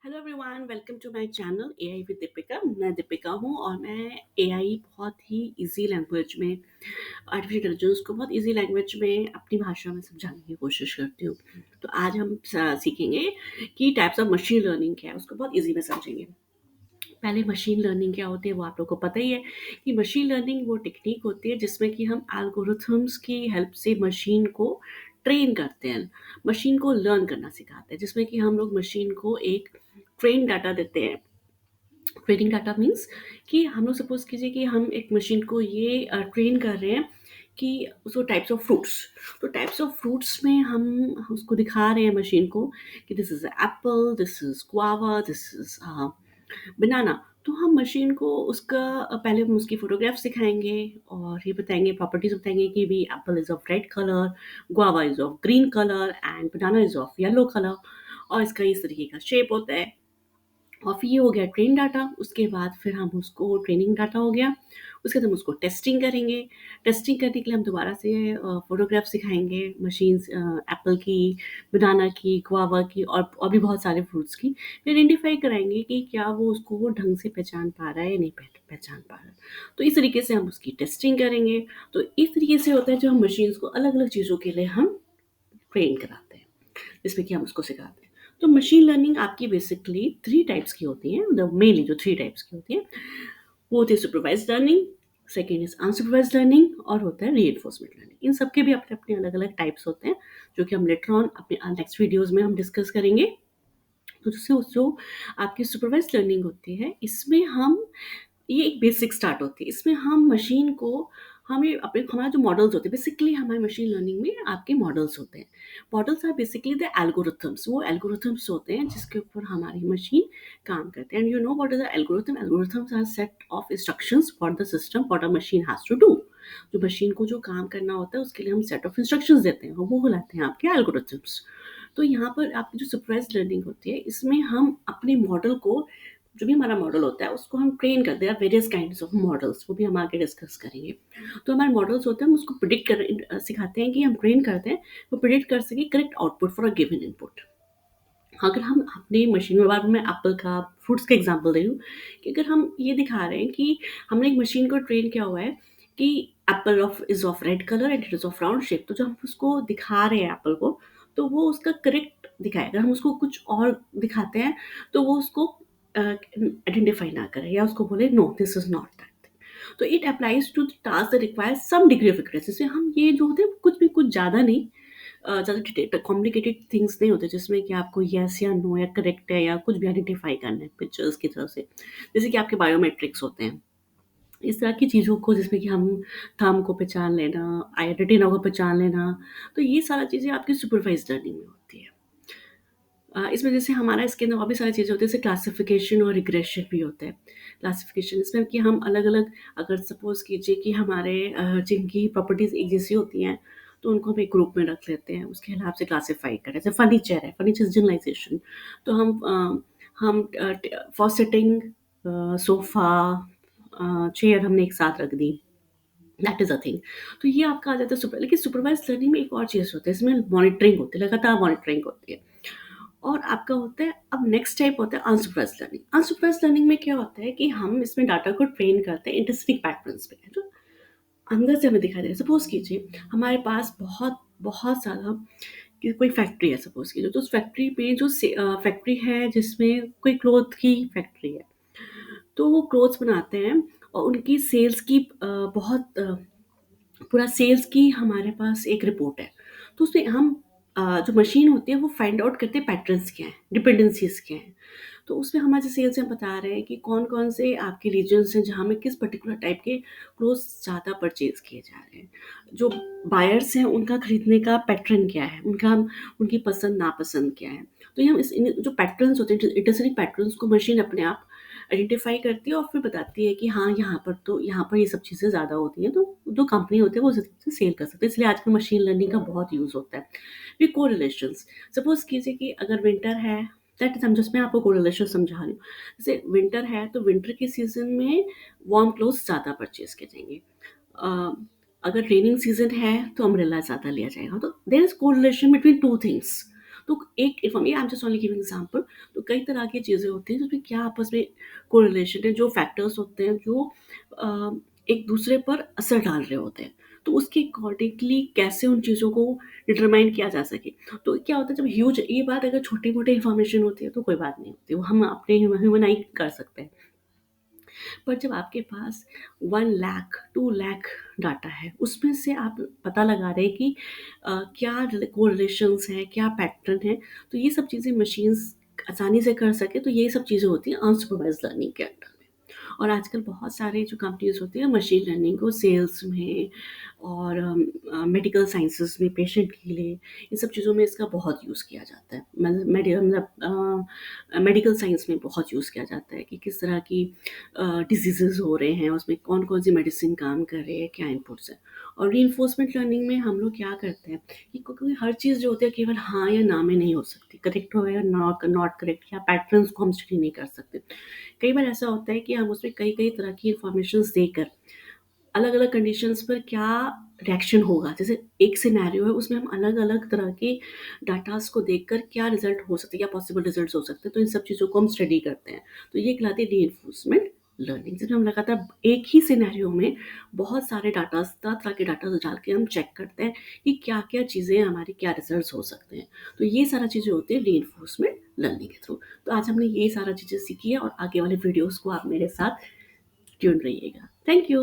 Hello everyone, welcome to my channel AI with Deepika. मैं दीपिका हूँ और मैं एआई बहुत ही इजी लैंग्वेज में, आर्टिफिशियल इंटेलिजेंस को बहुत इजी लैंग्वेज में अपनी भाषा में समझाने की कोशिश करती हूँ। तो आज हम सीखेंगे कि टाइप्स ऑफ मशीन लर्निंग क्या है, उसको बहुत इजी में समझेंगे। पहले मशीन लर्निंग क्या होती है वो आप लोगों को पता ही है कि मशीन लर्निंग वो टेक्निक होती है जिसमें कि हम एल्गोरिथम्स की हेल्प से मशीन को ट्रेन करते हैं, मशीन को लर्न करना सिखाते हैं, जिसमें कि हम लोग मशीन को एक ट्रेन डाटा देते हैं। ट्रेनिंग डाटा मीन्स कि हम लोग सपोज कीजिए कि हम एक मशीन को ये ट्रेन कर रहे हैं कि उसको टाइप्स ऑफ फ्रूट्स, तो टाइप्स ऑफ फ्रूट्स में हम उसको दिखा रहे हैं मशीन को कि this is Apple, this is guava, this is banana. तो हम मशीन को उसका पहले हम उसकी फ़ोटोग्राफ्स दिखाएँगे और ये बताएँगे, प्रॉपर्टीज़ बताएँगे कि भई Apple is of red colour, guava is of green colour and banana is of yellow colour और इसका इस तरीके का शेप होता है। और फिर ये हो गया ट्रेन डाटा, उसके बाद फिर हम उसको ट्रेनिंग डाटा हो गया, उसके बाद हम उसको टेस्टिंग करेंगे। टेस्टिंग करने के लिए हम दोबारा से फ़ोटोग्राफ्स दिखाएँगे मशीन्स, एप्पल की, बनाना की, गुआवा की और भी बहुत सारे फ्रूट्स की। फिर आइडेंटिफ़ाई कराएँगे कि क्या वो उसको ढंग से पहचान पा रहा है या नहीं पहचान पा रहा है। तो इस तरीके से हम उसकी टेस्टिंग करेंगे। तो इस तरीके से होता है जब हम मशीन्स को अलग-अलग चीज़ों के लिए हम ट्रेन कराते हैं, जिसमें कि हम उसको सिखाते हैं। तो मशीन लर्निंग आपकी बेसिकली 3 टाइप्स की होती हैं, मतलब मेनली जो 3 टाइप्स की होती हैं, वो होती है सुपरवाइज़्ड लर्निंग, सेकंड इज़ अनसुपरवाइज़्ड लर्निंग और होता है रीइंफोर्समेंट लर्निंग। इन सब के भी अपने-अपने अलग-अलग टाइप्स होते हैं, जो कि हम लेटर ऑन अपने नेक्स्ट वीडियोज़ में हम डिस्कस करेंगे। तो जैसे जो आपकी सुपरवाइज़्ड लर्निंग होती है, इसमें हम ये एक बेसिक स्टार्ट होती है। इसमें हम मशीन को हमें अपने हमारे जो मॉडल्स होते हैं, बेसिकली हमारे मशीन लर्निंग में आपके मॉडल्स होते हैं। Models are basically the algorithms, वो एल्गोरिथम्स होते हैं जिसके ऊपर हमारी मशीन काम करते हैं। And you know what is the algorithm? Algorithms are set of instructions for the system what a machine has to do. जो मशीन को जो काम करना होता है उसके लिए हम सेट ऑफ इंस्ट्रक्शंस देते हैं और वो कहलाते हैं आपके एल्गोरिथम्स। तो यहाँ पर आपकी जो सुपरवाइज्ड लर्निंग होती है, इसमें हम अपने मॉडल को, जो भी हमारा मॉडल होता है उसको हम ट्रेन करते हैं। वेरियस काइंड्स ऑफ मॉडल्स, वो भी हम आगे डिस्कस करेंगे। तो हमारे मॉडल्स होते हैं, हम उसको प्रिडिक्ट सिखाते हैं कि हम ट्रेन करते हैं वो प्रिडिक्ट कर सके correct output for a given input. अगर हम अपनी मशीन में, बार मैं एप्पल का फ्रूट्स का एग्जांपल दे रही हूँ, कि अगर हम ये दिखा रहे हैं कि हमने एक मशीन को ट्रेन किया हुआ है कि Apple of is of red colour and it is of round shape, तो जब हम उसको दिखा रहे हैं एप्पल को, तो वो उसका करेक्ट दिखाएगा। अगर हम उसको कुछ और दिखाते हैं तो वो उसको आइडेंटिफाई ना करे या उसको बोले no this is not that. तो it applies to task that require some degree of accuracy. जैसे हम ये जो होते हैं कुछ भी, कुछ ज़्यादा नहीं, ज़्यादा कॉम्प्लिकेटेड थिंग्स नहीं होते जिसमें कि आपको येस या नो या करेक्ट है या कुछ भी आइडेंटिफाई करना है पिक्चर्स की तरफ से। जैसे कि आपके बायोमेट्रिक्स होते हैं, इस तरह की चीज़ों को, जिसमें कि हम थंब को पहचान लेना, आई रेटिना को पहचान लेना, तो ये सारा चीज़ें आपकी सुपरवाइज्ड लर्निंग में होती है। इसमें जैसे हमारा इसके अंदर और भी सारी चीज़ें होती हैं, जैसे क्लासिफिकेशन और रिग्रेशन भी होता है। क्लासिफिकेशन इसमें कि हम अलग-अलग, अगर सपोज़ कीजिए कि हमारे जिनकी प्रॉपर्टीज़ एक जैसी होती हैं, तो उनको हम एक ग्रुप में रख लेते हैं, उसके हिसाब से क्लासिफ़ाई करें। जैसे फर्नीचर है, फर्नीचर जनरलाइज़ेशन, तो हम फॉर सिटिंग सोफ़ा, चेयर हमने एक साथ रख दी, दैट इज़ अ थिंग। तो ये आपका आ जाता है सुपर। लेकिन सुपरवाइज़्ड लर्निंग में एक और चीज़ होती है, इसमें मॉनिटरिंग होती है, लगातार मॉनिटरिंग होती है। और आपका होता है, अब नेक्स्ट टाइप होता है अनसुपरवाइज्ड लर्निंग। अनसुपरवाइज्ड लर्निंग में क्या होता है कि हम इसमें डाटा को ट्रेन करते हैं इंटरेस्टिंग पैटर्न्स पे, जो अंदर से हमें दिखाई दे रहा है। सपोज़ कीजिए हमारे पास बहुत बहुत ज़्यादा, कि कोई फैक्ट्री है सपोज़ कीजिए, तो उस फैक्ट्री पे जो फैक्ट्री है जिसमें कोई क्लॉथ की फैक्ट्री है, तो वो क्लॉथ्स बनाते हैं और उनकी सेल्स की बहुत पूरा सेल्स की हमारे पास एक रिपोर्ट है। तो उसमें हम जो मशीन होती है वो फाइंड आउट करते हैं पैटर्न्स क्या हैं, डिपेंडेंसीज़ क्या हैं। तो उसमें हमारे सेल्स में बता रहे हैं कि कौन-कौन से आपके रीजन्स हैं जहाँ में किस पर्टिकुलर टाइप के क्लोथ्स ज़्यादा परचेज़ किए जा रहे हैं। जो बायर्स हैं उनका खरीदने का पैटर्न क्या है, उनकी पसंद-नापसंद क्या है। तो ये हम इस इन जो पैटर्न्स होते हैं, इंटरसेक्टिंग पैटर्न्स को मशीन अपने आप आइडेंटिफ़ाई करती है और फिर बताती है कि हाँ, यहाँ पर ये सब चीज़ें ज़्यादा होती हैं, तो जो कंपनी होती है वो उस हिसाब से सेल कर सकते हैं। इसलिए आजकल मशीन लर्निंग का बहुत यूज़ होता है। फिर कोरिलेशंस, सपोज़ कीजिए कि अगर विंटर है, दैट इज़, मैं आपको कोरिलेशन समझा रही हूँ। जैसे विंटर है तो विंटर के सीज़न में वार्म क्लोथ्स ज़्यादा परचेज़ किए जाएँगे। अ, अगर रेनिंग सीज़न है तो अम्ब्रेला ज़्यादा लिया जाएगा। तो there is correlation between 2 things. तो एक इन्फॉर्म ये I am just only giving example. तो कई तरह की चीज़ें होती हैं जिसमें क्या आपस में कोरिलेशन है, जो फैक्टर्स होते हैं जो अ, एक दूसरे पर असर डाल रहे होते हैं। तो उसके अकॉर्डिंगली कैसे उन चीज़ों को डिटरमाइन किया जा सके। तो क्या होता है जब ह्यूज ये बात अगर छोटी-मोटी इन्फॉर्मेशन होती है तो कोई बात नहीं होती, वो हम अपने ह्यूमनाइज़ कर सकते हैं। पर जब आपके पास 1 लाख 2 लाख डाटा है, उसमें से आप पता लगा रहे हैं कि क्या कोरिलेशंस हैं, क्या पैटर्न है, तो ये सब चीज़ें मशीन्स आसानी से कर सके, तो ये सब चीज़ें होती हैं अनसुपरवाइज़्ड लर्निंग के अंडर में। और आजकल बहुत सारे जो कंपनीज़ होती हैं मशीन लर्निंग को सेल्स में और मेडिकल साइंसेज़ में पेशेंट के लिए, इन सब चीज़ों में इसका बहुत यूज़ किया जाता है। मेडिकल साइंस में बहुत यूज़ किया जाता है कि किस तरह की डिसीज़ेज़ हो रहे हैं, उसमें कौन-कौन सी मेडिसिन काम कर रही है, क्या इनपुट्स हैं। और रीइंफोर्समेंट लर्निंग में हम लोग क्या करते हैं कि क्योंकि हर चीज़ जो होती है केवल हाँ या ना में नहीं हो सकती, करेक्ट हो या नॉट नॉट करेक्ट या पैटर्न्स को हम स्टडी नहीं कर सकते। कई बार ऐसा होता है कि हम उसमें कई-कई तरह की इन्फॉर्मेशंस देकर अलग-अलग कंडीशंस पर क्या रिएक्शन होगा, जैसे एक सिनेरियो है उसमें हम अलग-अलग तरह के डाटाज़ को देखकर क्या रिज़ल्ट हो सकते हैं, क्या पॉसिबल रिज़ल्ट्स हो सकते हैं, तो इन सब चीज़ों को हम स्टडी करते हैं। तो ये कहलाती है रीइन्फोर्समेंट लर्निंग, जिसमें हम लगातार एक ही सिनेरियो में बहुत सारे डाटाज़ तरह-तरह के डाटाज़ डाल के हम चेक करते हैं कि क्या-क्या चीज़ें हमारी क्या रिज़ल्ट्स हो सकते हैं। तो ये सारा चीज़ें होती हैं रीइन्फोर्समेंट लर्निंग के थ्रू। तो आज हमने ये सारा चीज़ें सीखी है और आगे वाले वीडियोज़ को आप मेरे साथ ट्यून रहिएगा। Thank you.